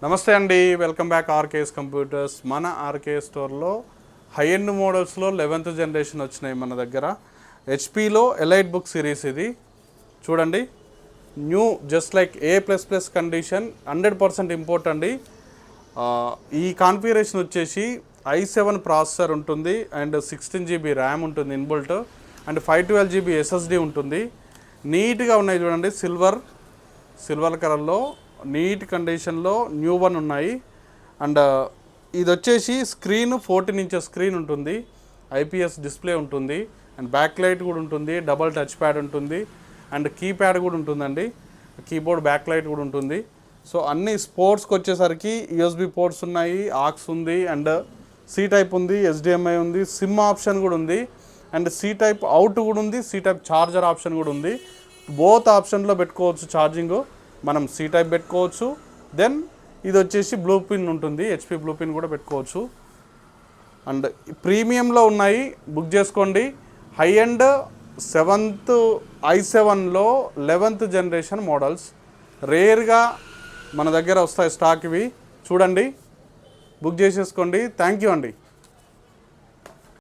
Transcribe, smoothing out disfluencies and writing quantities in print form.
నమస్తే అండి, welcome back RKS computers. మన ఆర్కేఎస్ స్టోర్లో హై ఎండ్ మోడల్స్లో 11th జనరేషన్ వచ్చినాయి మన దగ్గర. హెచ్పిలో ఎలైట్ బుక్ సిరీస్ ఇది చూడండి. New just like A++ condition, 100% import అండి. ఈ కాన్ఫిగరేషన్ వచ్చేసి i7 ప్రాసెసర్ ఉంటుంది అండ్ 16 GB ర్యామ్ ఉంటుంది ఇన్బుల్ట్ అండ్ 512 GB SSD ఉంటుంది. నీట్గా ఉన్నాయి చూడండి, సిల్వర్ కలర్లో నీట్ కండిషన్లో న్యూ వన్ ఉన్నాయి. అండ్ ఇది వచ్చేసి స్క్రీన్ 14 inches స్క్రీన్ ఉంటుంది, IPS డిస్ప్లే ఉంటుంది అండ్ బ్యాక్ లైట్ కూడా ఉంటుంది, డబల్ టచ్ ప్యాడ్ ఉంటుంది అండ్ కీప్యాడ్ కూడా ఉంటుందండి, కీబోర్డ్ బ్యాక్ లైట్ కూడా ఉంటుంది. సో అన్ని స్పోర్ట్స్కి వచ్చేసరికి USB పోర్ట్స్ ఉన్నాయి, ఆక్స్ ఉంది అండ్ C టైప్ ఉంది, HDMI ఉంది, సిమ్ ఆప్షన్ కూడా ఉంది అండ్ C టైప్ అవుట్ కూడా ఉంది, C టైప్ ఛార్జర్ ఆప్షన్ కూడా ఉంది. బోత్ ఆప్షన్లో పెట్టుకోవచ్చు ఛార్జింగ్, మనం C టైప్ పెట్టుకోవచ్చు. దెన్ ఇది వచ్చేసి బ్లూ పిన్ ఉంటుంది, HP బ్లూ పిన్ కూడా పెట్టుకోవచ్చు. అండ్ ప్రీమియంలో ఉన్నాయి, బుక్ చేసుకోండి. High end 7th i7లో 11th generation models రేర్గా మన దగ్గర వస్తాయి స్టాక్. ఇవి చూడండి, బుక్ చేసేసుకోండి. థ్యాంక్ యూ అండి.